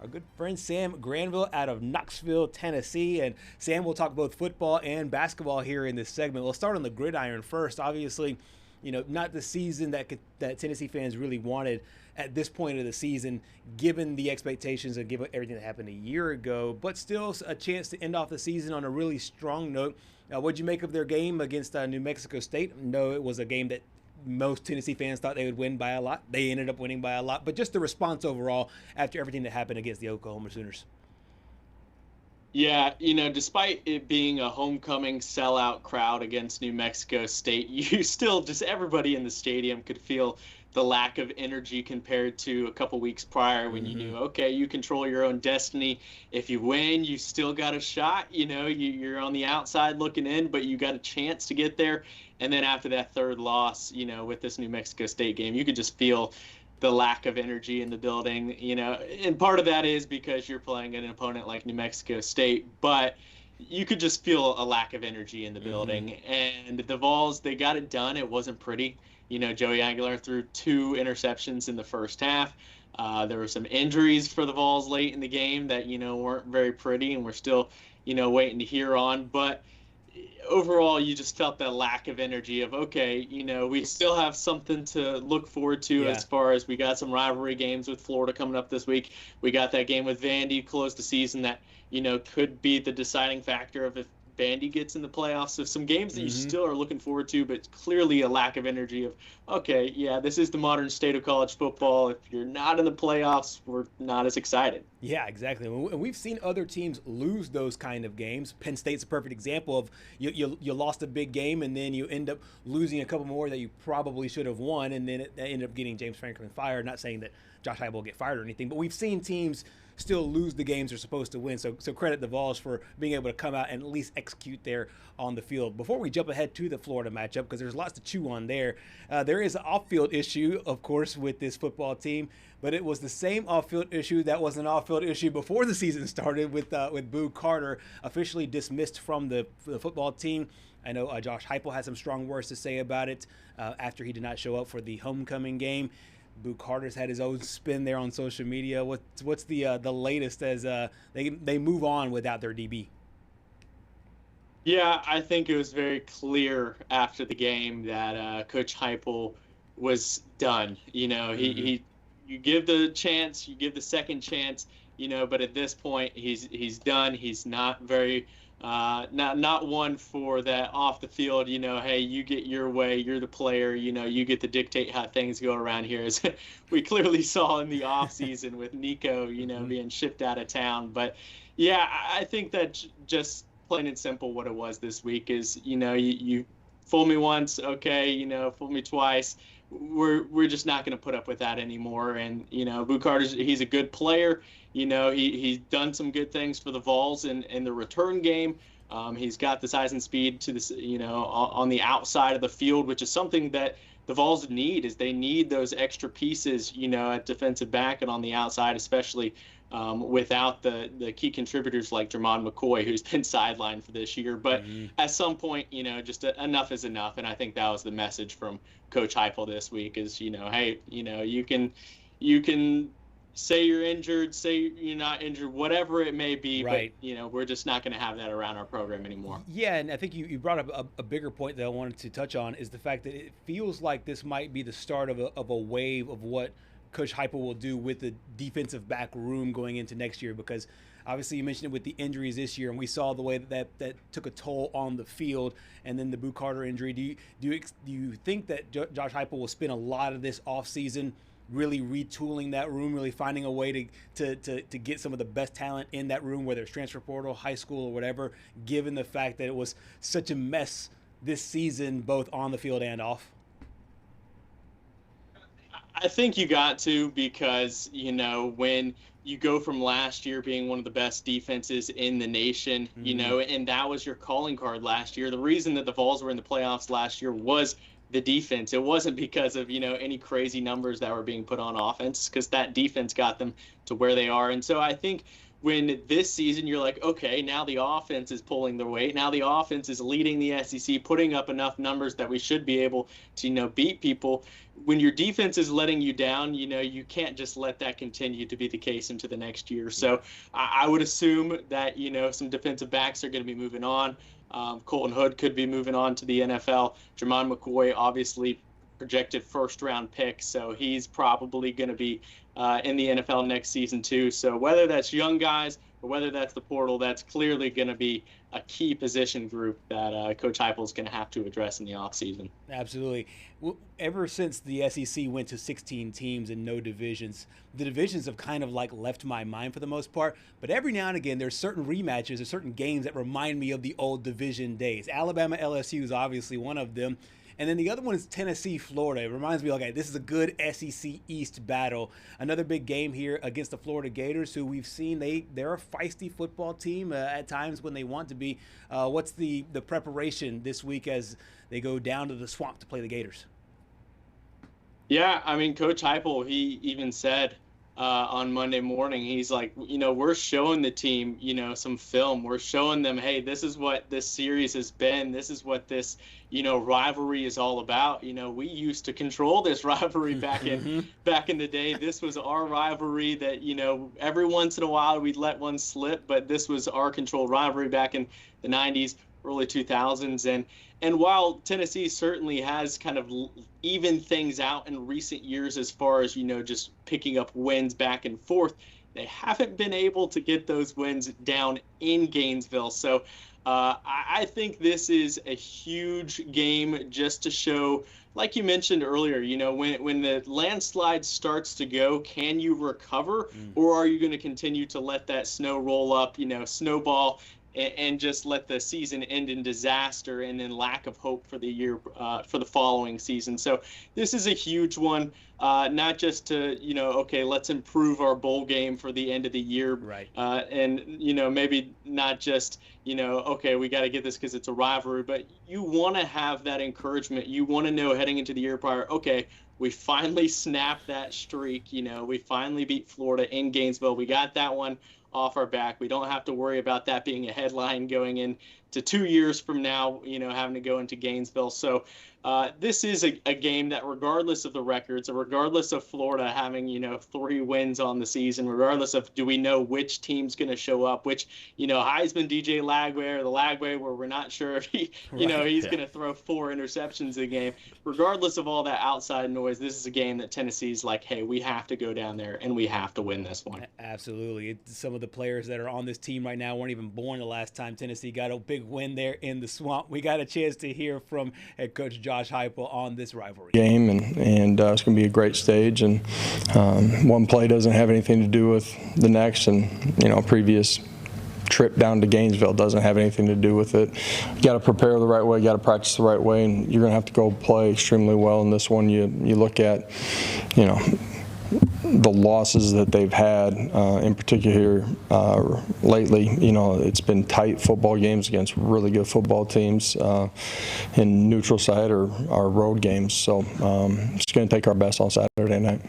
our good friend Sam Granville out of Knoxville, Tennessee. And Sam will talk both football and basketball here in this segment. We'll start on the gridiron first. Obviously, not the season that Tennessee fans really wanted at this point of the season, given the expectations and given everything that happened a year ago, but still a chance to end off the season on a really strong note. What'd you make of their game against New Mexico State? No, it was a game that most Tennessee fans thought they would win by a lot. They ended up winning by a lot, but just the response overall after everything that happened against the Oklahoma Sooners. Yeah, despite it being a homecoming sellout crowd against New Mexico State, you still just everybody in the stadium could feel the lack of energy compared to a couple weeks prior when you knew, okay, you control your own destiny. If you win, you still got a shot. You're on the outside looking in, but you got a chance to get there. And then after that third loss, with this New Mexico State game, you could just feel the lack of energy in the building, and part of that is because you're playing an opponent like New Mexico State, but you could just feel a lack of energy in the building. And the Vols, they got it done. It wasn't pretty. Joey Aguilar threw 2 interceptions in the first half. There were some injuries for the Vols late in the game that, weren't very pretty, and we're still, waiting to hear on. But overall, you just felt that lack of energy of, okay, we still have something to look forward to as far as we got some rivalry games with Florida coming up this week. We got that game with Vandy close the season that, could be the deciding factor of if Vandy gets in the playoffs. So some games that you still are looking forward to, but clearly a lack of energy of, okay, yeah, this is the modern state of college football. If you're not in the playoffs, we're not as excited. Yeah, exactly. And we've seen other teams lose those kind of games. Penn State's a perfect example of you lost a big game and then you end up losing a couple more that you probably should have won, and then it ended up getting James Franklin fired. Not saying that Josh Heupel will get fired or anything, but we've seen teams still lose the games they're supposed to win. So credit the Vols for being able to come out and at least execute there on the field. Before we jump ahead to the Florida matchup, because there's lots to chew on there, there is an off-field issue, of course, with this football team, but it was the same off-field issue that was an off-field issue before the season started with Boo Carter officially dismissed from the football team. I know Josh Heupel had some strong words to say about it after he did not show up for the homecoming game. Boo Carter's had his own spin there on social media. What's the latest as they move on without their DB? Yeah, I think it was very clear after the game that Coach Heupel was done. You give the chance, you give the second chance, but at this point he's done. He's not very not one for that off the field, hey, you get your way, you're the player, you get to dictate how things go around here, as we clearly saw in the off season with Nico, being shipped out of town. But yeah, I think that just plain and simple what it was this week is, you fool me once, okay, fool me twice. We're just not going to put up with that anymore. And, Boo Carter's, he's a good player. He's done some good things for the Vols in the return game. He's got the size and speed to this, on the outside of the field, which is something that the Vols need. Is they need those extra pieces, at defensive back and on the outside, especially without the key contributors like Jermon McCoy, who's been sidelined for this year. But at some point, just enough is enough. And I think that was the message from Coach Heupel this week is, hey, you can say you're injured, say you're not injured, whatever it may be, right. But, we're just not going to have that around our program anymore. Yeah, and I think you brought up a bigger point that I wanted to touch on is the fact that it feels like this might be the start of a wave of what Coach Heupel will do with the defensive back room going into next year, because obviously you mentioned it with the injuries this year, and we saw the way that took a toll on the field, and then the Boo Carter injury. Do you think that Josh Heupel will spend a lot of this offseason really retooling that room, really finding a way to get some of the best talent in that room, whether it's transfer portal, high school, or whatever, given the fact that it was such a mess this season, both on the field and off? I think you got to, because, when you go from last year being one of the best defenses in the nation, and that was your calling card last year. The reason that the Vols were in the playoffs last year was the defense. It wasn't because of, any crazy numbers that were being put on offense, because that defense got them to where they are. And so I think when this season you're like, okay, now the offense is pulling their weight. Now the offense is leading the SEC, putting up enough numbers that we should be able to, beat people. When your defense is letting you down, you can't just let that continue to be the case into the next year. So I would assume that, some defensive backs are going to be moving on. Colton Hood could be moving on to the NFL. Jermon McCoy, obviously projected first-round pick, so he's probably going to be in the NFL next season too. So whether that's young guys or whether that's the portal, that's clearly going to be a key position group that Coach Heupel is going to have to address in the offseason. Absolutely. Ever since the SEC went to 16 teams and no divisions, the divisions have kind of like left my mind for the most part. But every now and again, there's certain rematches or certain games that remind me of the old division days. Alabama LSU is obviously one of them. And then the other one is Tennessee, Florida. It reminds me, okay, this is a good SEC East battle. Another big game here against the Florida Gators, who we've seen they're a feisty football team at times when they want to be. What's the preparation this week as they go down to the Swamp to play the Gators? Yeah, I mean, Coach Heupel, he even said on Monday morning, he's like, we're showing the team, some film. We're showing them, hey, this is what this series has been. This is what this, rivalry is all about. We used to control this rivalry back in the day. This was our rivalry that, every once in a while we'd let one slip, but this was our controlled rivalry back in the 90s, early 2000s. And while Tennessee certainly has kind of evened things out in recent years as far as, just picking up wins back and forth, they haven't been able to get those wins down in Gainesville. So I think this is a huge game just to show, like you mentioned earlier, when the landslide starts to go, can you recover, or are you going to continue to let that snow roll up, snowball, and just let the season end in disaster and then lack of hope for the year, for the following season. So this is a huge one, not just to, okay, let's improve our bowl game for the end of the year. Right. And, maybe not just, okay, we got to get this because it's a rivalry, but you want to have that encouragement. You want to know heading into the year prior, okay, we finally snapped that streak. We finally beat Florida in Gainesville. We got that one off our back. We don't have to worry about that being a headline going into 2 years from now, having to go into Gainesville. So this is a game that, regardless of the records, or regardless of Florida having, 3 wins on the season, regardless of do we know which team's going to show up, which, Heisman DJ Lagway, or the Lagway where we're not sure if he, he's going to throw 4 interceptions a game. Regardless of all that outside noise, this is a game that Tennessee's like, hey, we have to go down there and we have to win this one. Absolutely. Some of the players that are on this team right now weren't even born the last time Tennessee got a big win there in the Swamp. We got a chance to hear from head coach Josh Heupel on this rivalry game, and it's going to be a great stage. And one play doesn't have anything to do with the next, and previous trip down to Gainesville doesn't have anything to do with it. You got to prepare the right way, you got to practice the right way, and you're going to have to go play extremely well in this one. You look at, the losses that they've had, in particular here lately. It's been tight football games against really good football teams in neutral site or road games. So it's going to take our best on Saturday night.